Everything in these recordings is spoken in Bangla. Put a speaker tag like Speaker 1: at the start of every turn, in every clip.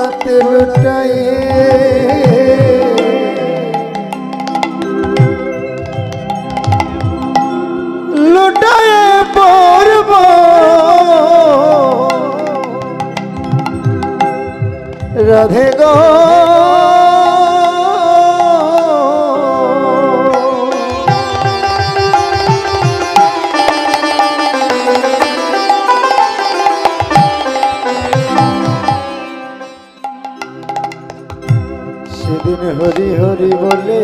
Speaker 1: রাতে লুটাই লুটাই পড়ব রাধে গো সেদিন হরি হরি বলে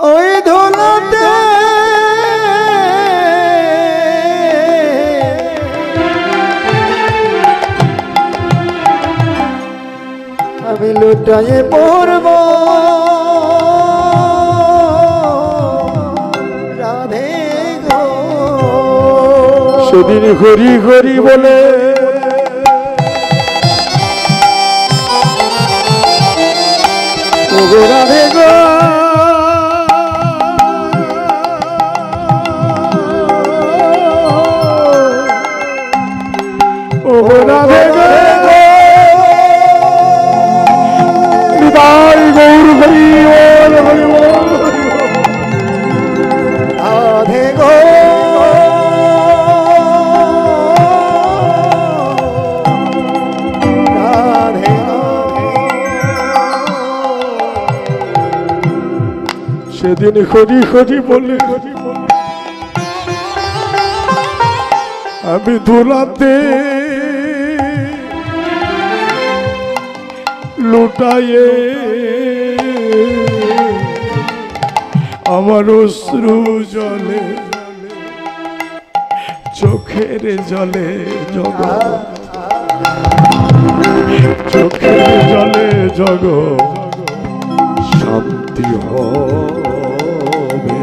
Speaker 1: ওই ধুলাতে আমি লুটায়ে পড়ব রাধে গো
Speaker 2: সেদিন হরি হরি বলে ওগো রাধে গো ওগো রাধে গো নিতাই গৌর হরি বল হরি বল
Speaker 1: রাধে গো রাধে গো
Speaker 2: সেদিন হরি হরি বলে আমি ধুলাতে লুটায়ে আমার অশ্রু জলে চোখের জলে জগৎ চোখের জলে জগৎ শান্তি হবে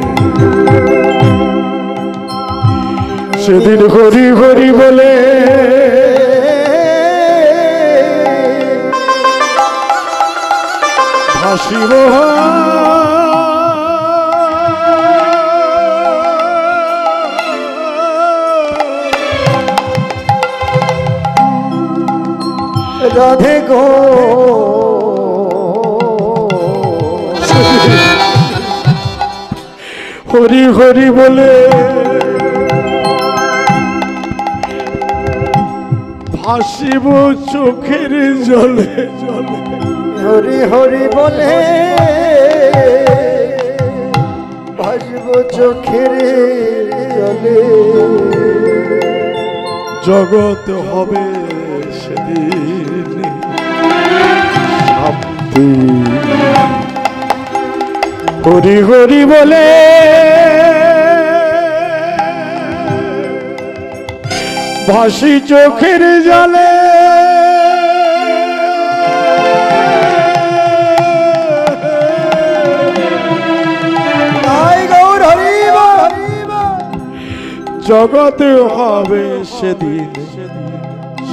Speaker 2: সেদিন হরি হরি বলে ভাসিব
Speaker 1: রাধে গো
Speaker 2: হরি হরি বলে ভাসিব চোখের জলে জলে
Speaker 1: হরি হরি বলে ভাসব চোখের জলে
Speaker 2: জগৎ হবে সেদিন শান্তি হরি হরি বলে ভাসি চোখের জলে
Speaker 1: গৌর হরি
Speaker 2: জগৎ হবে সেদিন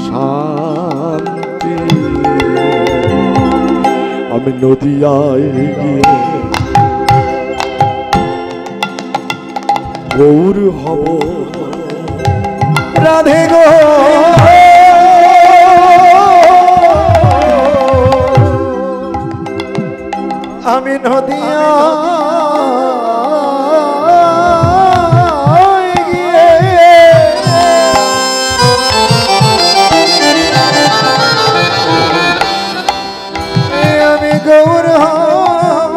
Speaker 2: শান্তি আমি নদিয়ায় গিয়ে গৌর হব
Speaker 1: রাধে গো আমি নদিয়া আমি গৌর হব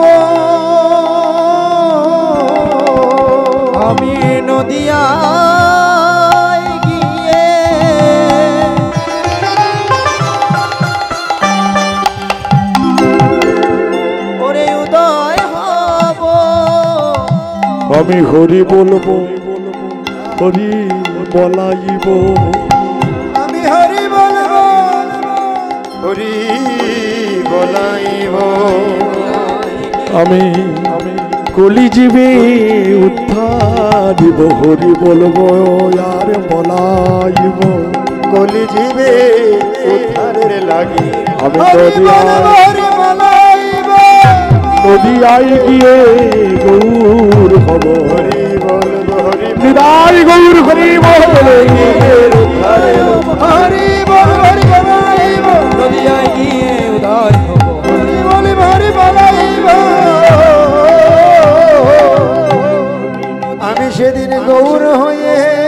Speaker 1: আমি নদিয়া
Speaker 2: আমি হরি বলবো হরি বলাইব
Speaker 1: আমি হরি বলবো হরি বলাইব
Speaker 2: আমি কলিজীবে উদ্ধারিব হরি বলবো আর বলাইব
Speaker 1: কলিজীবে উদ্ধারের লাগি
Speaker 2: আমি
Speaker 1: হরি বলবো হরি বলাইব
Speaker 2: নদিয়ায় গিয়ে গৌর হব
Speaker 1: হরি বল হরি
Speaker 2: নিদাই গৌর হরি বল
Speaker 1: হরি বল হরি বলাইব
Speaker 3: নদিয়ায় গিয়ে উদার হব
Speaker 1: হরি বল হরি বলাইব আমি সেদিন গৌর হয়ে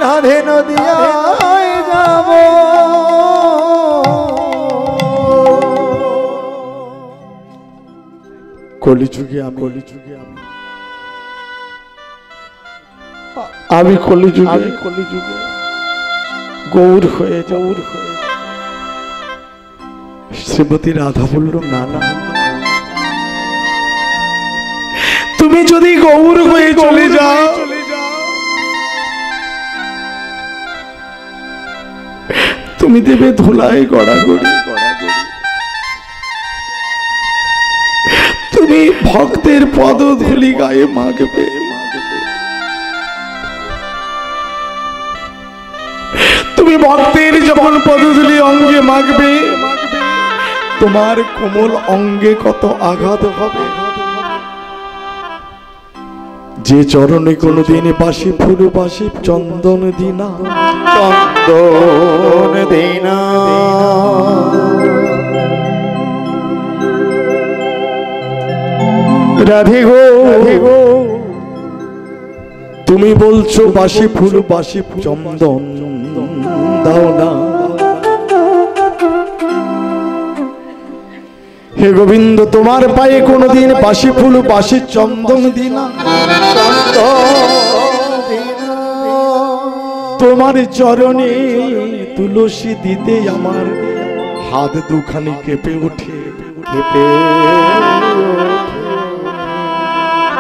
Speaker 1: রাধে নদিয়ায় যাব
Speaker 2: কলিযুগে আমি কলিযুগে গৌর হয়ে শ্রীমতী রাধা বলল না না তুমি যদি গৌর হয়ে চলে যাও তুমি দেবে ধুলায় গড়াগড়ি তুমি ভক্তের পদধূলি গায়ে মাগবে তুমি ভক্তের যখন পদধূলি অঙ্গে মাগবে তোমার কোমল অঙ্গে কত আঘাত হবে যে চরণে কোনদিন বাসি ফুল বাসি চন্দন দিনা
Speaker 1: চন্দন দিনা
Speaker 2: রাধে গো তুমি বলছো বাসি ফুল বাসি চন্দন দাও না হে গোবিন্দ তোমার পায়ে কোনদিন বাসি ফুল বাসি চন্দন দিনা তোমার চরণে তুলসী দিতে আমার হাত দুখানি কেঁপে ওঠে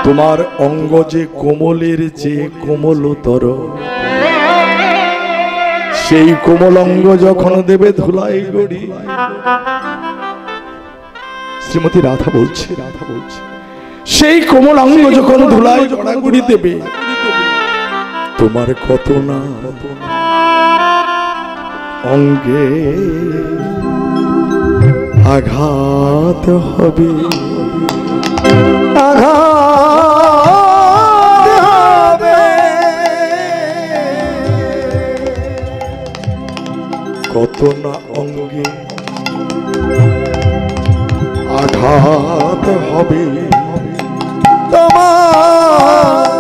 Speaker 2: তোমার অঙ্গ যে কোমলের যে কোমলতর সেই কোমল অঙ্গ যখন দেবে ধুলাই গড়ি শ্রীমতী রাধা বলছে সেই কোমল অঙ্গ যখন ধুলাই গড়াগড়ি দেবে তোমার কত না অঙ্গে আঘাত হবে কত না অঙ্গে আঘাত হবে
Speaker 1: তোমার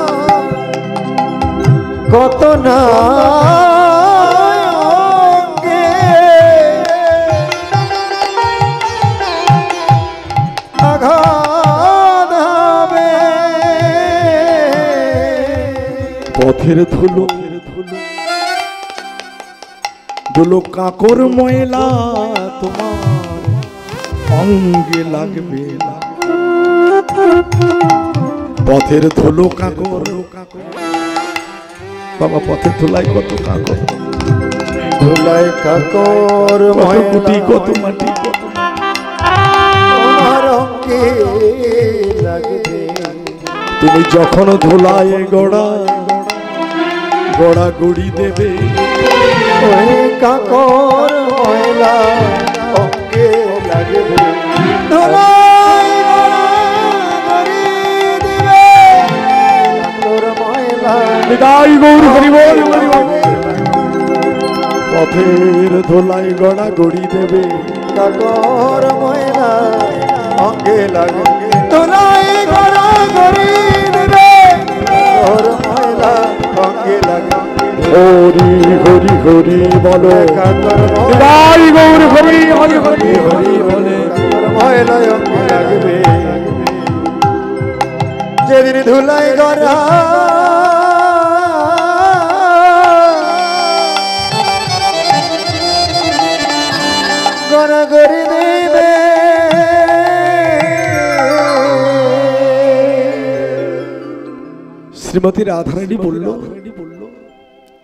Speaker 1: কত না অঙ্গে আঘাত হবে
Speaker 2: পথের ধুলো ধুলো কাকর ময়লা তোমার অঙ্গে লাগবে না পথের ধুলো কাকর বাবা পথের ধুলাই কত কাকর
Speaker 1: ধুলাই কাকর
Speaker 2: কত কুটি কত মাটি
Speaker 1: তোমার অঙ্গে লাগবে
Speaker 2: তুমি যখন ধুলায় গড়া গড়ি দেবে
Speaker 1: ওই কাকর ময়লা অঙ্গে লাগবে ধুলাই গড়ি দিবে কাকর ময়লা
Speaker 2: নিতাই গৌর হরি বল পথের ধুলাই গড়া গড়ি দেবে
Speaker 1: কাকর ময়লা অঙ্গে লাগবে ধুলাই গড়ি দিবে কাকর ময়লা অঙ্গে লাগবে
Speaker 2: হরি হরি হরি বলো
Speaker 1: কাকর
Speaker 2: নিতাই গৌর হরি হরি হরি হরি বলে
Speaker 1: ময়লা অঙ্গে লাগবে যেদিন ধুলাই গড়া গড়া গড়ি দেবে
Speaker 2: শ্রীমতী রাধারানী বলল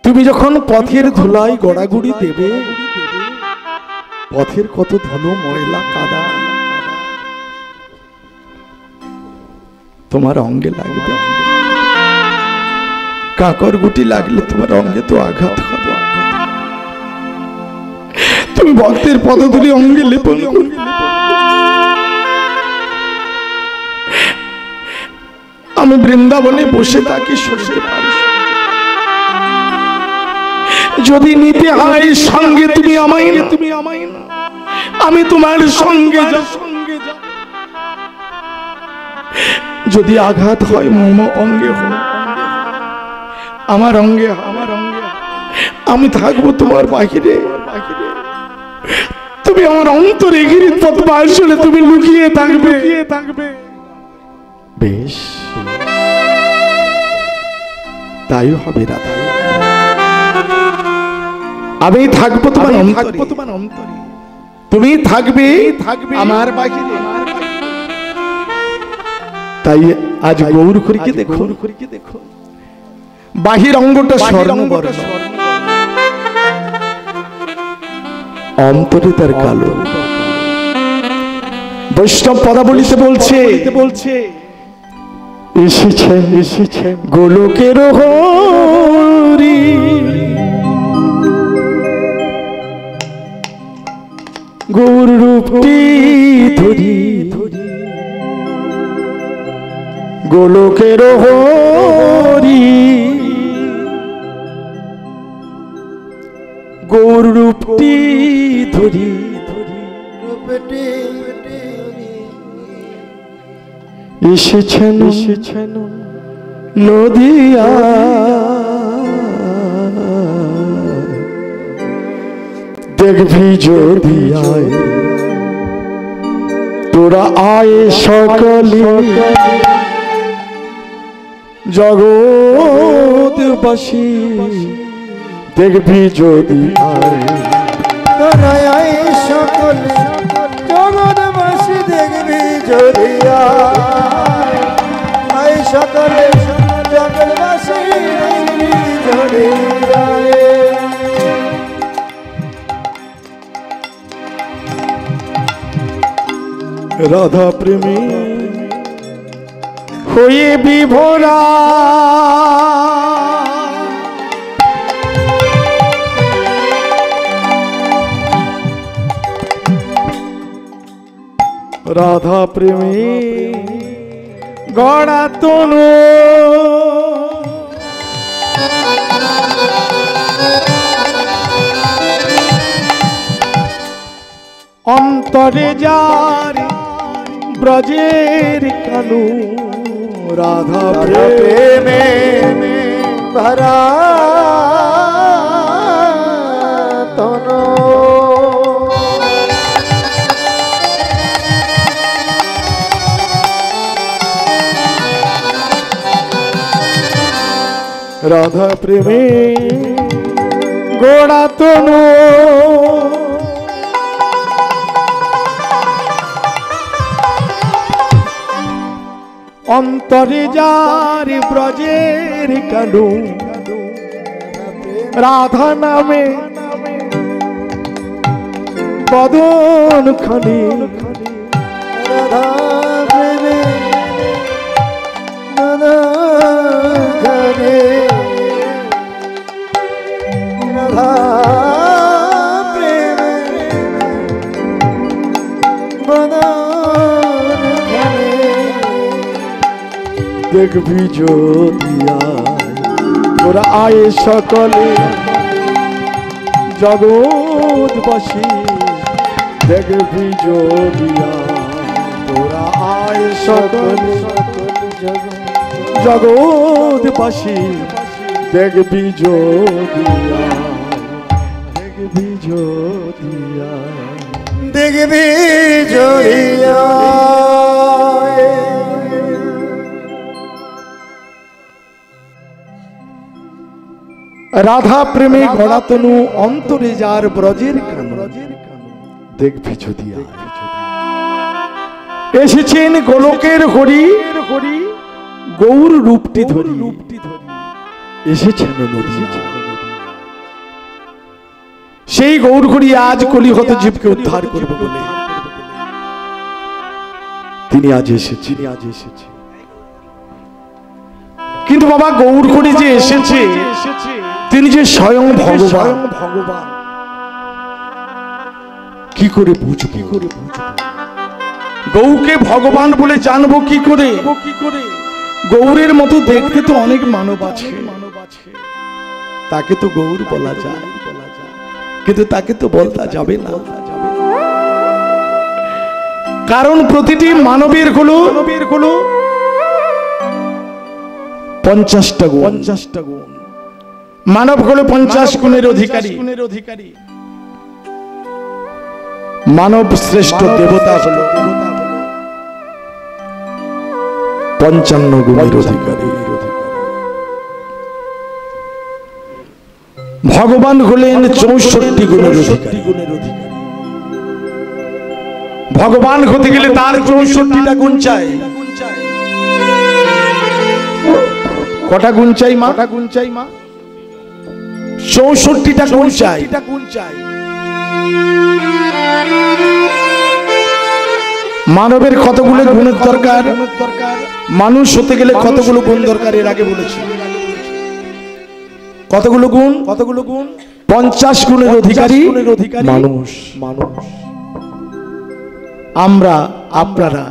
Speaker 2: তুমি যখন পথের ধুলাই গড়াগড়ি দেবে পথের কত ধুলো ময়লা কাদা তোমার অঙ্গে লাগবে কাকর গুটি লাগলে তোমার অঙ্গে তো আঘাত হবে। তুমি ভক্তের পদধূলি অঙ্গে লেপন করবে। আমি বৃন্দাবনে বসে তাকে সরতে পারি। যদি নিতে হয় সঙ্গে তুমি আমায় না, আমি তোমার সঙ্গে যাব। যদি আঘাত হয় মম অঙ্গে হয়, আমার অঙ্গে আমি থাকবো তোমার বাহিরে। তুমি আমার অন্তরে গিরিত পথ আসলে তুমি লুকিয়ে থাকবে। বেশ, তাই হবে রাধা। আমি থাকবো তোমার অন্তরে, তুমি থাকবে আমার বাহিরে। তাই আজ গৌর হরিকে দেখো, বাহির অঙ্গটা স্বর্ণবর্ণ, অন্তরে তার কালো। বৈষ্ণব পদাবলিতে বলছে এসেছেন গোলকের হরি, গৌর রূপটি ধরি, গোলকের হরি, গৌর রূপটি ধরি, এসেছেন নদিয়া, দেখবি যদি আয় তোরা আয় সকলে, জগৎবাসী দেখবি যদি আয়
Speaker 1: তোরা আয় সকলে, জগৎবাসী দেখবি যদি আয় সকলে, জগৎবাসী দেখবি যদি আয়।
Speaker 2: রাধা প্রেমী হয়ে বিভোরা, রাধা প্রেমী গড়া তনু, অন্তরে যার ব্রজের কানু, রাধা
Speaker 1: প্রেমে ভরা তনু,
Speaker 2: রাধা প্রেমে গোড়া তনু, অন্তরে যার ব্রজের কানু, রাধা নামে বদন খানি,
Speaker 1: রাধা প্রেমে ঘরে, রাধা প্রেমে
Speaker 2: দেখবি যদি তোরা আয় সকলে, জগৎবাসী দেখবি যদি তোরা আয় সকলে, জগৎবাসী দেখবি যদি, দেখবি যদি,
Speaker 1: দেখবি জড়িয়া।
Speaker 2: রাধা প্রেমে গড়াতনু, অন্তরে যার ব্রজের কানু, দেখবি যদি এসেছেন গোলকের হরি, গৌর রূপটি ধরি, এসেছেন নদিয়া। সেই গৌর হরি আজ কলিহত জীবকে উদ্ধার করবে বলে তিনি আজ এসেছেন। কিন্তু বাবা গৌর করে যে এসেছে তিনি যে স্বয়ং ভগবান, কি করে বুঝবো? গৌরকে ভগবান বলে জানবো কি করে? গৌরের মতো দেখতে তো অনেক মানব আছে, তাকে তো গৌর বলা যায়, কিন্তু তাকে তো বলতে যাবে না। কারণ প্রতিটি মানবের হলো 50টা গুণ। মানব হলো 50 গুণের অধিকারী। মানব শ্রেষ্ঠ দেবতা হলো 55 গুণের অধিকারী। ভগবান হলেন 64 গুণের অধিকারী। ভগবান হতে গেলে তার 64টা গুণ চাই। কটা গুণ চাই মা? 64টা গুণ চাই। মানবের কতগুলো গুণের দরকার? মানুষ হতে গেলে কতগুলো গুণ দরকার এর আগে বলেছি। কতগুলো গুণ? 50 গুণের অধিকারী মানুষ। আমরা আপনারা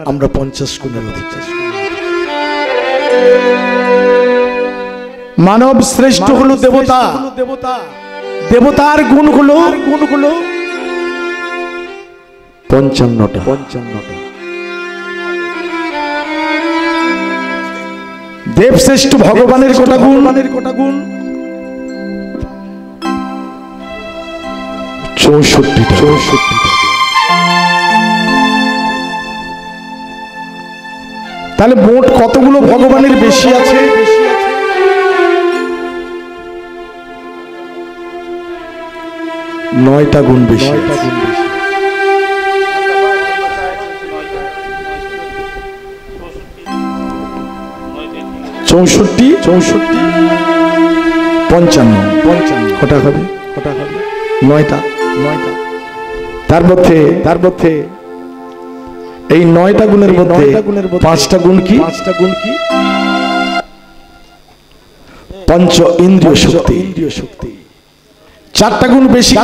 Speaker 2: 50 গুণের অধিকারী। মানব শ্রেষ্ঠ হলো দেবতা। দেবতার গুণ হলো 55টা। দেব শ্রেষ্ঠ ভগবানের কটা গুণ? 64টা। তাহলে মোট কতগুলো ভগবানের বেশি আছে? 9টা গুণ বেশি। 64 55 কটা হবে? 9টা। তার মধ্যে এই 9টা গুণের মধ্যে 5টা গুণ কি? পঞ্চ ইন্দ্রিয় শক্তি। 4টা গুণ বেশি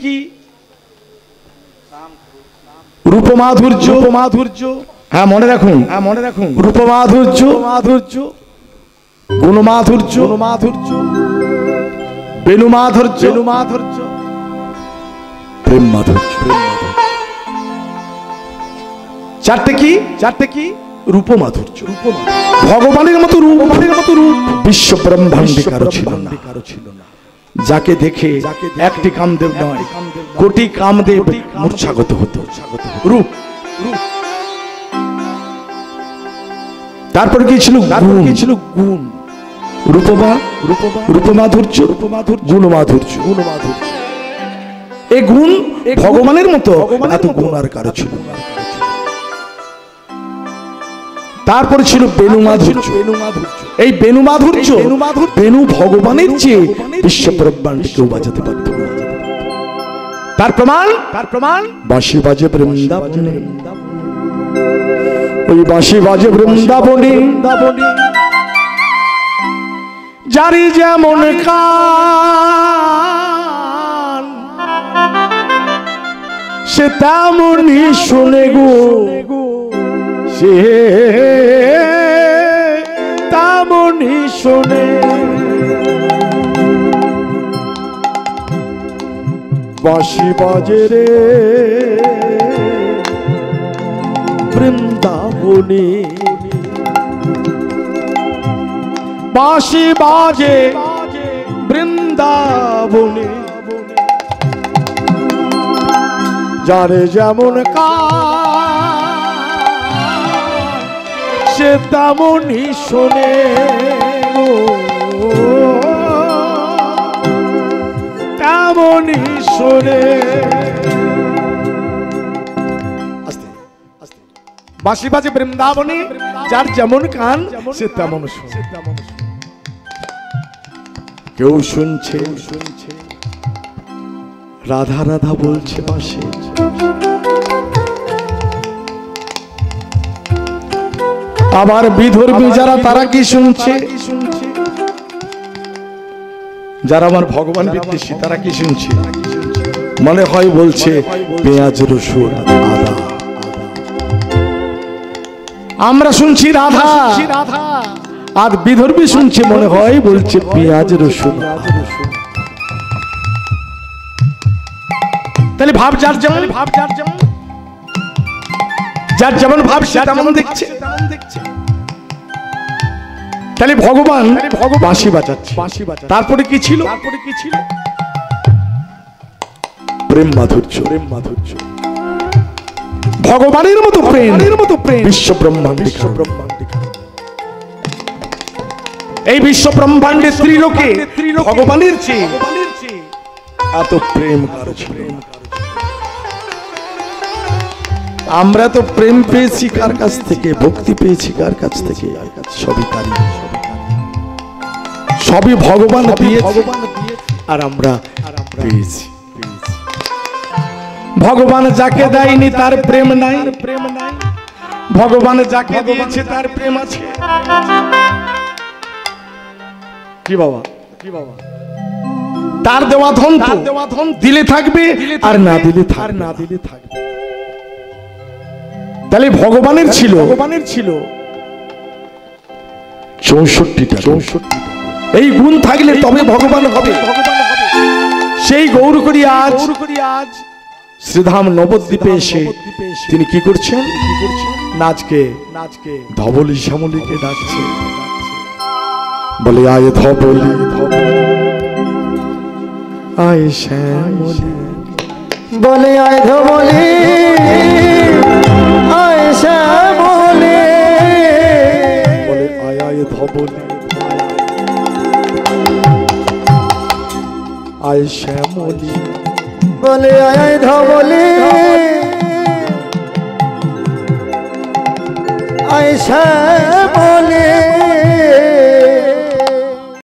Speaker 2: কি? রূপমাধুর্য। হ্যাঁ মনে রাখুন। রূপমাধুর্য, গুণমাধুর্য, বেণুমাধুর্য, প্রেম মাধুর্য। 4টে কি? রূপমাধুর্য। ভগবানের মতো রূপ বিশ্ব ব্রহ্মাণ্ডে কারো ছিল না। যাকে দেখে একটি কামদেব নয়, কোটি কামদেব মূর্ছাগত হতো। রূপ। তারপর কি ছিল? গুণ। রূপমাধুর্য, গুণমাধুর্য। এই গুণ ভগবানের মতো এত গুণ আর কারো ছিল না। তারপরে ছিল বেণুমাধুর্য। এই বেণুমাধুর্য, বেণু ভগবানের চেয়ে বিশ্ব ব্রহ্মাণ্ডে কেউ বাজাতে পারত না। তার প্রমাণ বাঁশি বাজে বৃন্দাবনে। ওই বাঁশি বাজে বৃন্দাবনে, যারি যেমন কান সে তেমনই শোনে গো, সে তেমনই শোনে। বাঁশি বাজে রে বৃন্দাবনে, বাঁশি বাজে বৃন্দাবনে, যারে যেমন কান সে তেমনই শোনে, তেমনই শোনে। বাঁশি বাজে বৃন্দাবনে, যার যেমন কান সে তেমন শোনে। কেউ শুনছে রাধা রাধা বলছে বাঁশি, আবার বিধর্মী যারা তারা কি শুনছে, যারা আমার ভগবান বিদ্বেষী তারা কি শুনছে? মনে হয় বলছে পেঁয়াজ রসুন আদা। আমরা শুনছি রাধা, আর বিধর্মী শুনছে মনে হয় বলছে পেঁয়াজ রসুন আদা। তাহলে ভাব যার যেমন, যার যেমন ভাব সে তেমন দেখছে। তাহলে ভগবান বাঁশি বাজাচ্ছে, তারপরে কি ছিল? প্রেম মাধুর্য, ভগবানের মতো প্রেম, বিশ্ব ব্রহ্মাণ্ডিক। এই বিশ্ব ব্রহ্মাণ্ডের ত্রিলোকে ভগবানের চেয়ে এত প্রেম কারো ছিল না। আমরা তো প্রেম পেয়েছি কার কাছ থেকে, ভক্তি পেয়েছি কার কাছ থেকে? সবই তারই, সবই ভগবান দিয়েছে আর আমরা পেয়েছি। ভগবান যাকে দেয়নি তার প্রেম নাই, ভগবান যাকে দিয়েছে তার প্রেম আছে। কি বাবা, তার দেওয়া ধন দিলে থাকবে আর না দিলে থাকবে। তাহলে ভগবানের ছিল 64টা। এই গুণ থাকলে তবে ভগবান হবে। সেই গৌর করি আজ শ্রীধাম নবদ্বীপে এসে তিনি কি করছেন? নাচকে ধবলি শ্যামলীকে ডাকছে, বলে আয় ধবলি, আয় শ্যামলী,
Speaker 1: বলে আয় ধবলি, আয় শ্যামলী,
Speaker 2: বলে আয় আয় ধবলি, আয় শ্যামলী,
Speaker 1: বলে আয় আয় ধবলি, আয় শ্যামলী।